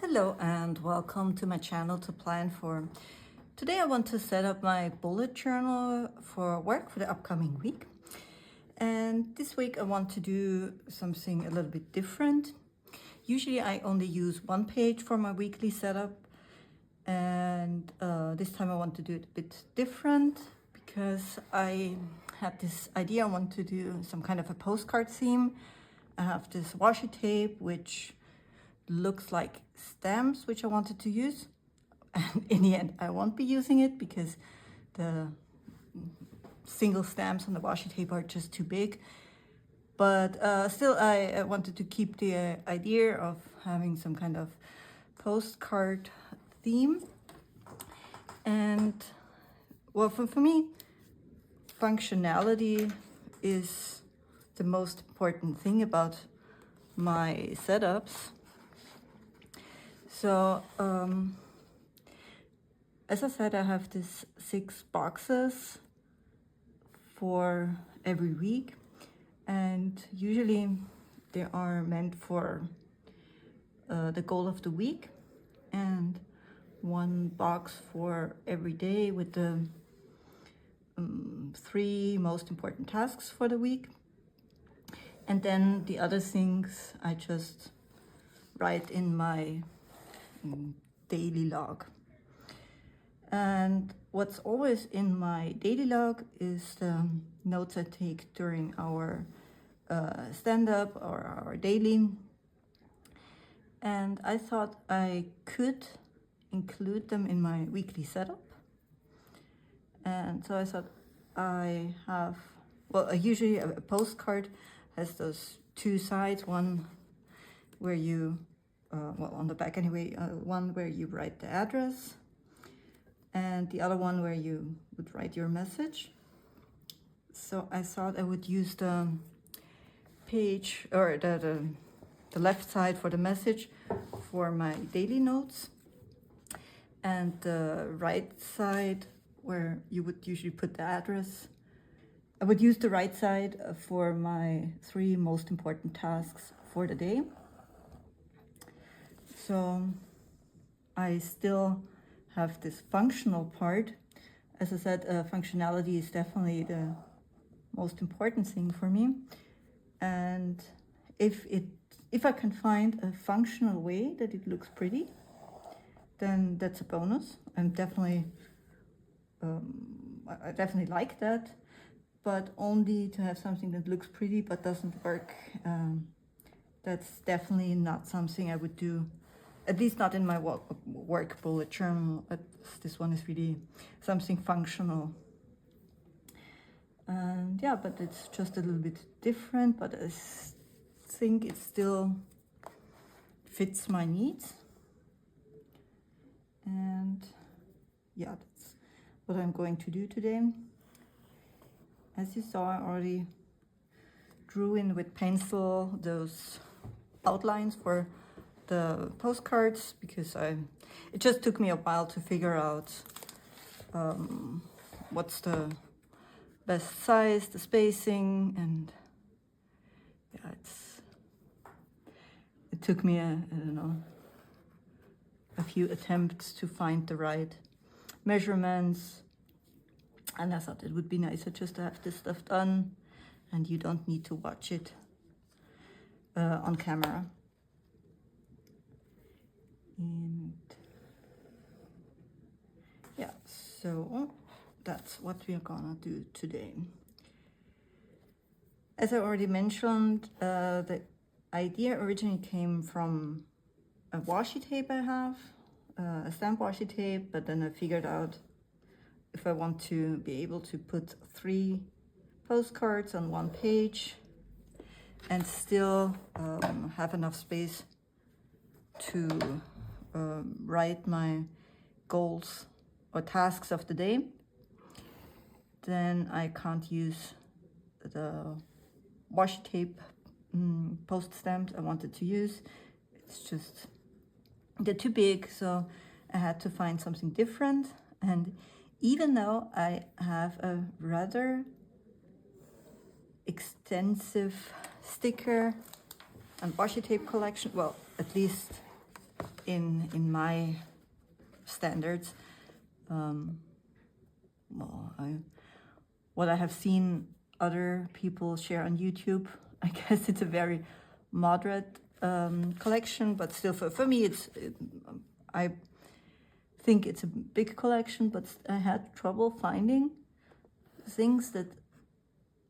Hello and welcome to my channel to plan for. Today I want to set up my bullet journal for work for the upcoming week. And this week I want to do something a little bit different. Usually I only use one page for my weekly setup. And this time I want to do it a bit different because I had this idea. I want to do some kind of a postcard theme. I have this washi tape which looks like stamps which I wanted to use, and in the end I won't be using it because the single stamps on the washi tape are just too big, but still I wanted to keep the idea of having some kind of postcard theme. And well, for me, functionality is the most important thing about my setups. So, as I said, I have these 6 boxes for every week, and usually they are meant for the goal of the week, and one box for every day with the 3 most important tasks for the week. And then the other things I just write in my daily log. And what's always in my daily log is the notes I take during our stand-up or our daily. And I thought I could include them in my weekly setup. And so I thought usually a postcard has those 2 sides, one where you on the back anyway, one where you write the address, and the other one where you would write your message. So I thought I would use the page or the left side for the message for my daily notes, and the right side where you would usually put the address. I would use the right side for my 3 most important tasks for the day. So I still have this functional part. As I said, functionality is definitely the most important thing for me. And if I can find a functional way that it looks pretty, then that's a bonus. I definitely like that. But only to have something that looks pretty but doesn't work, that's definitely not something I would do. At least not in my work bullet journal. This one is really something functional. And yeah, but it's just a little bit different, but I think it still fits my needs. And yeah, that's what I'm going to do today. As you saw, I already drew in with pencil those outlines for the postcards because it just took me a while to figure out what's the best size, the spacing, and yeah, it took me I don't know, a few attempts to find the right measurements, and I thought it would be nicer just to have this stuff done and you don't need to watch it on camera. And yeah, so that's what we are gonna do today. As I already mentioned, the idea originally came from a washi tape I have, a stamp washi tape, but then I figured out if I want to be able to put 3 postcards on one page and still have enough space to write my goals or tasks of the day, then I can't use the washi tape post stamps I wanted to use. It's just, they're too big, so I had to find something different. And even though I have a rather extensive sticker and washi tape collection, well, at least in my standards. What I have seen other people share on YouTube, I guess it's a very moderate collection, but still for me I think it's a big collection, but I had trouble finding things that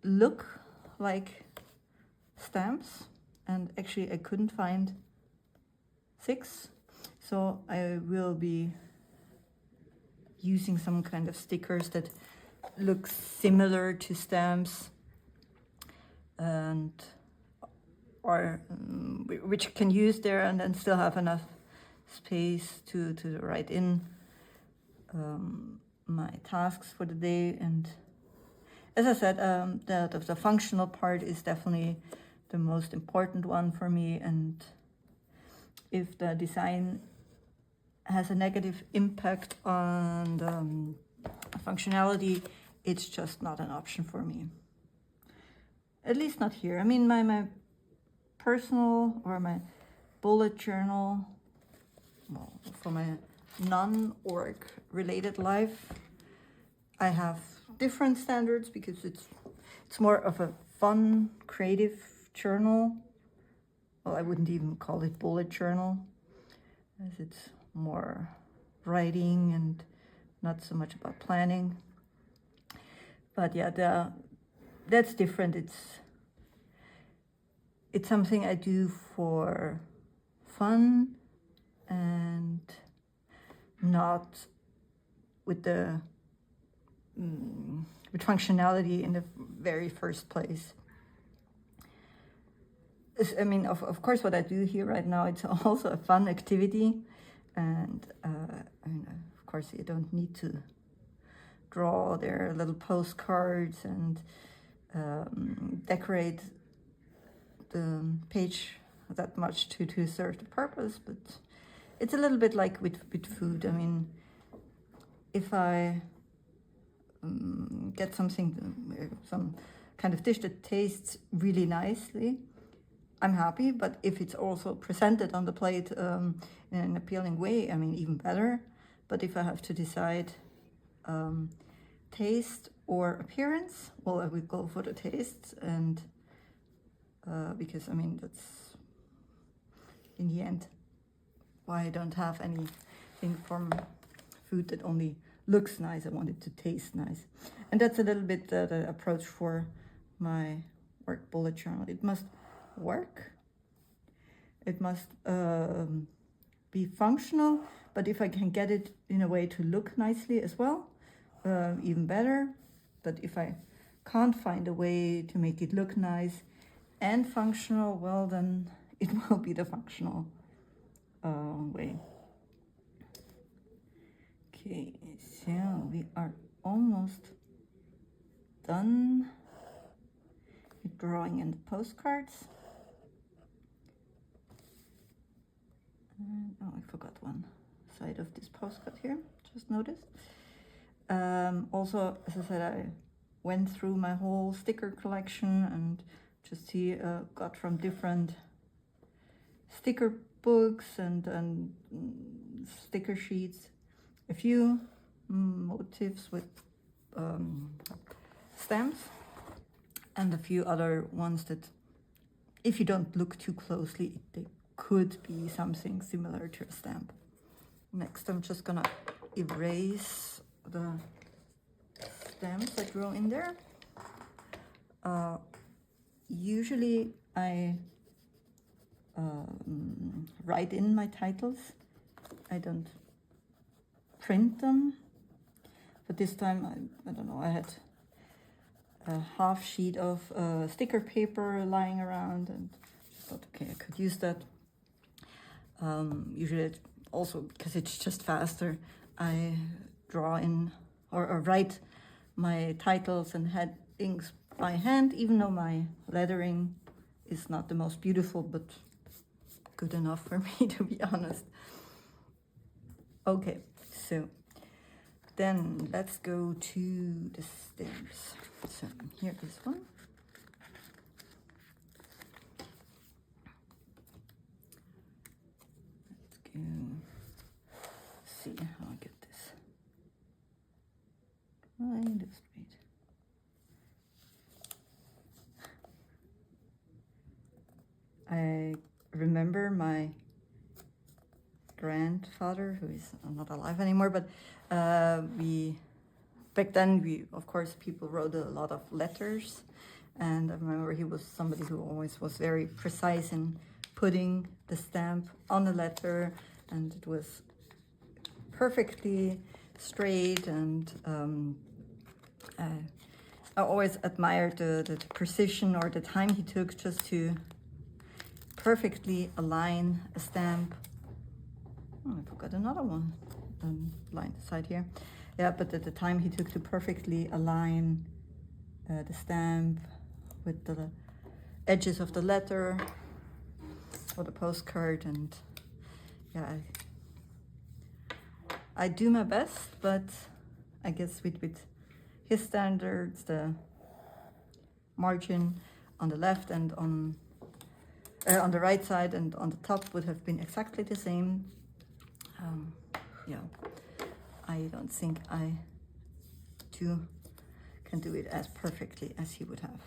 look like stamps, and actually I couldn't find 6, so I will be using some kind of stickers that look similar to stamps and or which can use there and then still have enough space to write in my tasks for the day. And as I said, the functional part is definitely the most important one for me, and if the design has a negative impact on the functionality, it's just not an option for me. At least not here. I mean, my personal or my bullet journal, well, for my non-work related life, I have different standards because it's more of a fun, creative journal. Well, I wouldn't even call it bullet journal, as it's more writing and not so much about planning. But yeah, that's different. It's something I do for fun and not with the with functionality in the very first place. I mean, of course, what I do here right now, it's also a fun activity, and I mean, of course, you don't need to draw their little postcards and decorate the page that much to serve the purpose, but it's a little bit like with food. I mean, if I get something, some kind of dish that tastes really nicely, I'm happy. But if it's also presented on the plate in an appealing way, I mean, even better. But if I have to decide taste or appearance, well, I would go for the taste, and because I mean, that's in the end why I don't have anything from food that only looks nice. I want it to taste nice, and that's a little bit the approach for my work bullet journal. It must work, it must be functional, but if I can get it in a way to look nicely as well, even better. But if I can't find a way to make it look nice and functional, well, then it will be the functional way. Okay, so we are almost done with drawing in the postcards. And, oh, I forgot one side of this postcard here, just noticed. Also, as I said, I went through my whole sticker collection and just got from different sticker books and sticker sheets a few motifs with stamps, and a few other ones that, if you don't look too closely, they could be something similar to a stamp. Next, I'm just gonna erase the stamps I drew in there. Usually I write in my titles. I don't print them, but this time I don't know, I had a half sheet of sticker paper lying around and just thought, okay, I could use that. Usually also, because it's just faster, I draw in or write my titles and headings by hand, even though my lettering is not the most beautiful, but good enough for me, to be honest. Okay, so then let's go to the stamps. So here is one. Let's go. see how I get this. Kind of straight. I remember my grandfather, who is not alive anymore, but back then, of course, people wrote a lot of letters, and I remember he was somebody who always was very precise in putting the stamp on the letter, and it was perfectly straight, and I always admired the precision or the time he took just to perfectly align a stamp. Oh, I forgot another one, line side here. Yeah, but at the time he took to perfectly align the stamp with the edges of the letter or the postcard, and yeah, I do my best, but I guess with his standards, the margin on the left and on the right side and on the top would have been exactly the same. Yeah, I don't think I can do it as perfectly as he would have.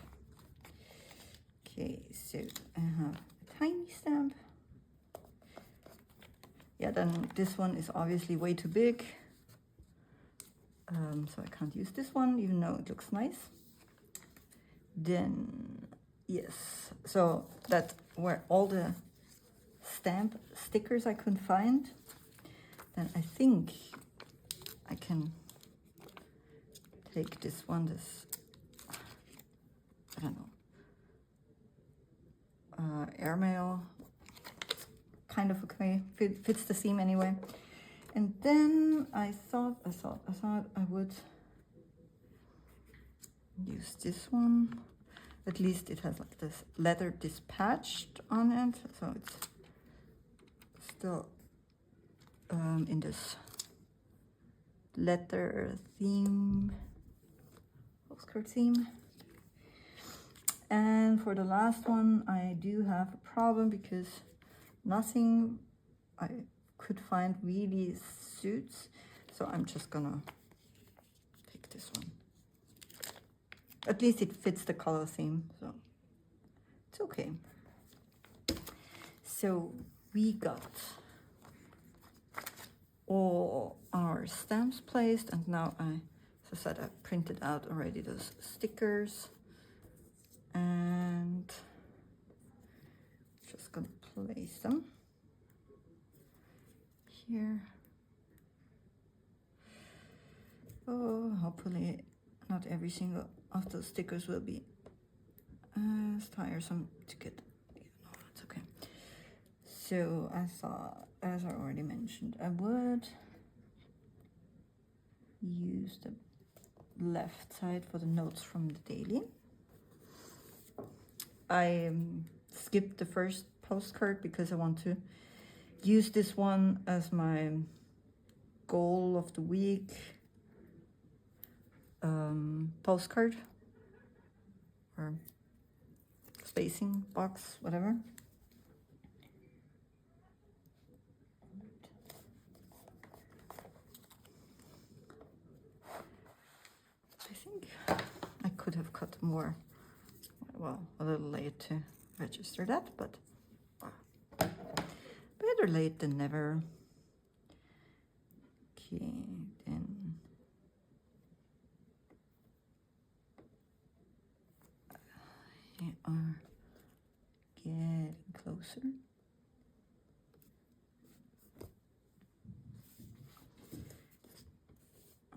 Okay, so I have a tiny stamp. Yeah, then this one is obviously way too big. So I can't use this one, even though it looks nice. Then, yes, so that were all the stamp stickers I could find. Then I think I can take this one, I don't know, airmail, kind of okay, fits the seam anyway. And then I thought I would use this one. At least it has like this leather dispatched on it, so it's still in this leather theme, postcard theme. And for the last one, I do have a problem because nothing I could find really suits, so I'm just gonna take this one. At least it fits the color theme, so it's okay. So we got all our stamps placed, and now as I said, I printed out already those stickers, and just gonna place them here. Oh, hopefully not every single of those stickers will be as tiresome to get. No, it's okay. So I thought, as I already mentioned, I would use the left side for the notes from the daily. I skipped the first postcard because I want to use this one as my goal of the week postcard or spacing box, whatever. I think I could have cut more, well, a little late to register that, but better late than never. Okay, then we are getting closer.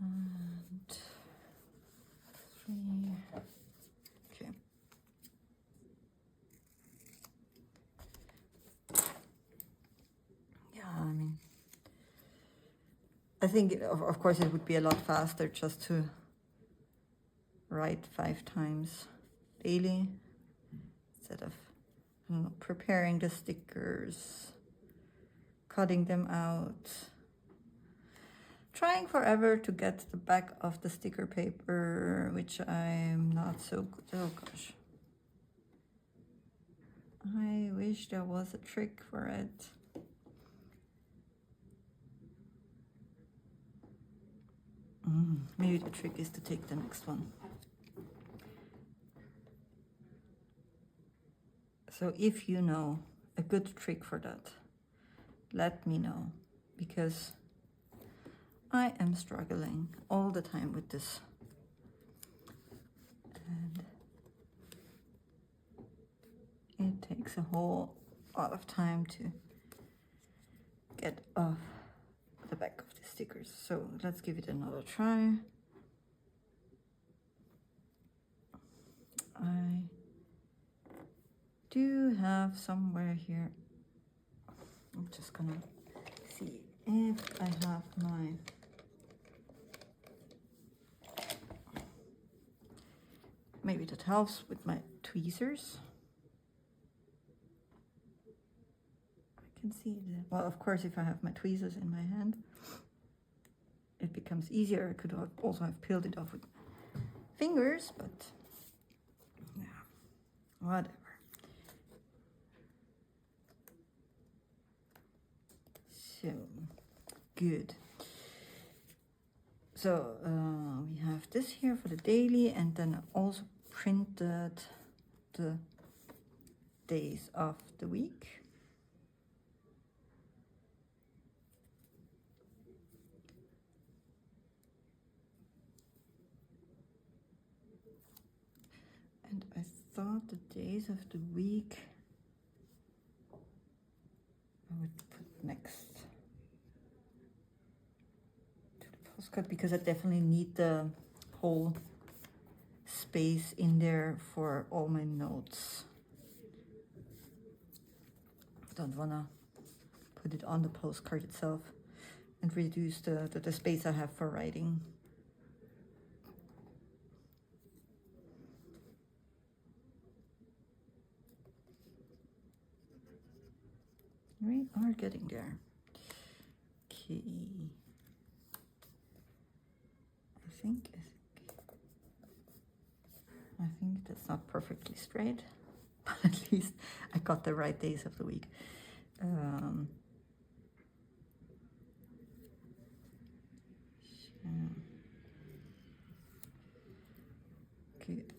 And 3. Okay. Yeah, I mean, I think, of course, it would be a lot faster just to write 5 times daily instead of, I don't know, preparing the stickers, cutting them out, trying forever to get the back of the sticker paper, which I'm not so good. Oh gosh. I wish there was a trick for it. Maybe the trick is to take the next one. So if you know a good trick for that, let me know, because I am struggling all the time with this. And it takes a whole lot of time to get off the back of the stickers. So let's give it another try. I do have somewhere here, I'm just gonna see if I have my maybe that helps with my tweezers. I can see that. Well, of course, if I have my tweezers in my hand, it becomes easier. I could also have peeled it off with fingers, but yeah, whatever. So, good. So we have this here for the daily, and then I also printed the days of the week. And I thought the days of the week I would put next to the postcard, because I definitely need the whole space in there for all my notes. I don't wanna put it on the postcard itself and reduce the space I have for writing. We are getting there. Okay. I think that's not perfectly straight, but at least I got the right days of the week. Good.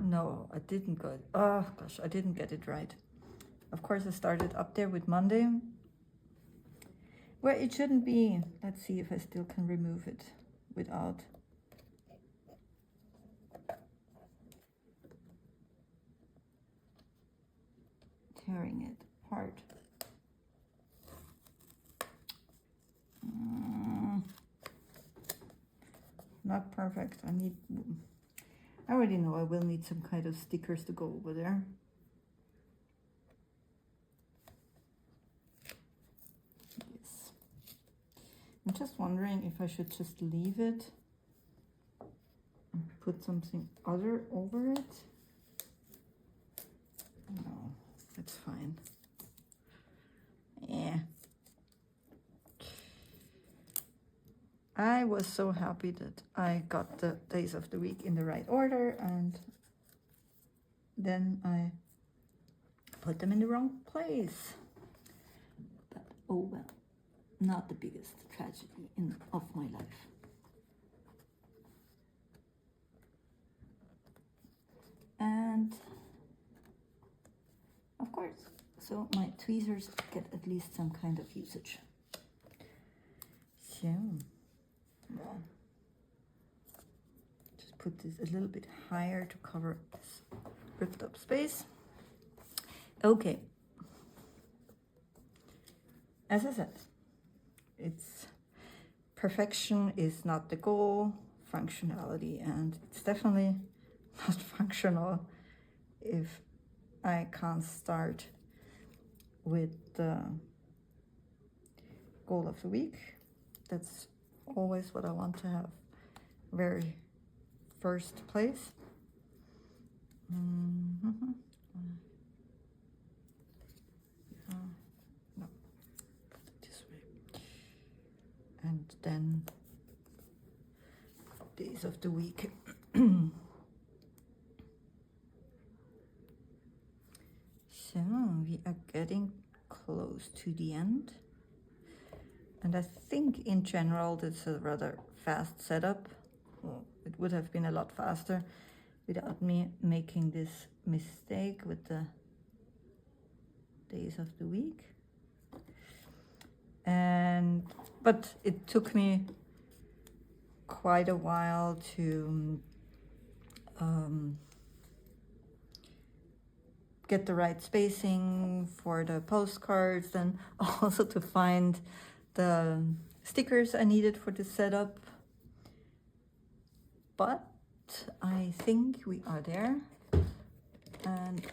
No, I didn't go. Oh gosh, I didn't get it right. Of course, I started up there with Monday, where it shouldn't be. Let's see if I still can remove it without tearing it apart. Not perfect. I already know I will need some kind of stickers to go over there. Yes. I'm just wondering if I should just leave it and put something other over it. No, that's fine. Yeah. I was so happy that I got the days of the week in the right order, and then I put them in the wrong place. But oh well, not the biggest tragedy of my life. And of course, so my tweezers get at least some kind of usage. So, well, just put this a little bit higher to cover this ripped up space. Okay. As I said, perfection is not the goal, functionality, and it's definitely not functional if I can't start with the goal of the week. That's always what I want to have very first place. No, this way. And then days of the week. So we are getting close to the end. And I think in general this is a rather fast setup. Well, it would have been a lot faster without me making this mistake with the days of the week. But it took me quite a while to get the right spacing for the postcards, and also to find the stickers I needed for the setup. But I think we are there, and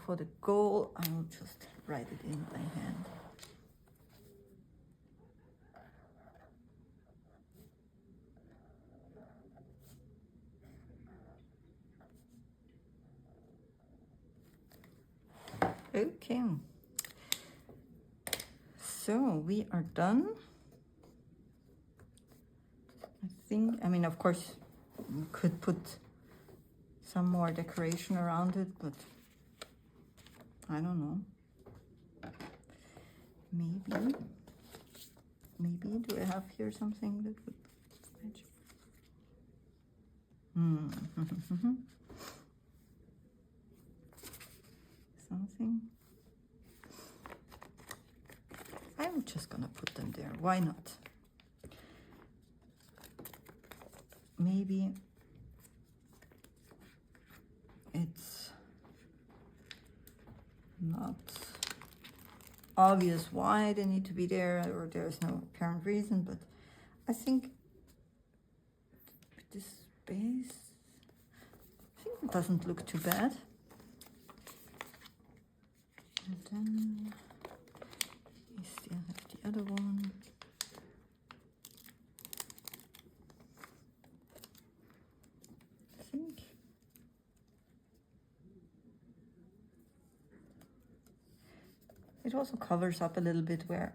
for the goal I will just write it in by hand. Okay, so we are done. I mean, of course, you could put some more decoration around it, but I don't know. Maybe, do I have here something that would match? Something. I'm just gonna put them there. Why not? Maybe it's not obvious why they need to be there, or there's no apparent reason, but I think this space, I think it doesn't look too bad. And then we still have the other one. I think it also covers up a little bit where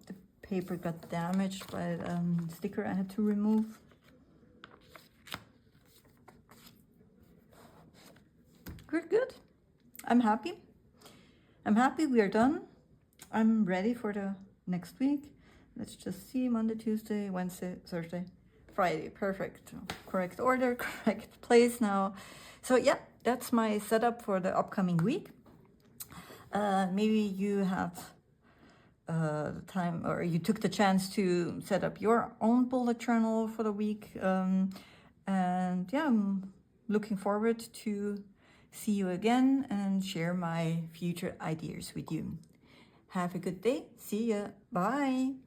the paper got damaged by the sticker I had to remove. We're good. I'm happy. We are done. I'm ready for the next week. Let's just see, Monday, Tuesday, Wednesday, Thursday, Friday. Perfect. Correct order, correct place now. So yeah, that's my setup for the upcoming week. Maybe you have the time, or you took the chance to set up your own bullet journal for the week. And yeah, I'm looking forward to see you again and share my future ideas with you. Have a good day. See ya. Bye.